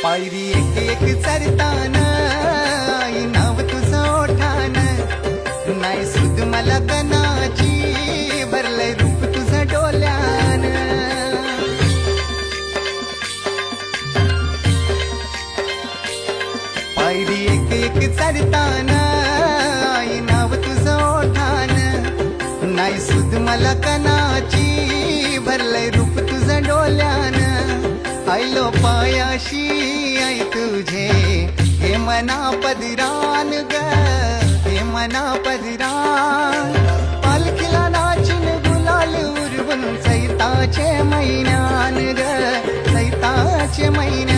पायरी एक एक चरताना आई नाव तुझं ओठान नाही सुद मला कणाची भरलंय रूप तुझं डोल्यान पायरी एक एक चरताना आई नाव तुझं ओठान नाही सुद मला कणाची भरलंय रूप तुझं डोल्यान आयलो पायाशी आई तुझे हे मना पदरान ग हे मना पदरान पालखीला नाचिन गुलाल उरवून चैताचे महिन्यान ग चैताचे महिन्यान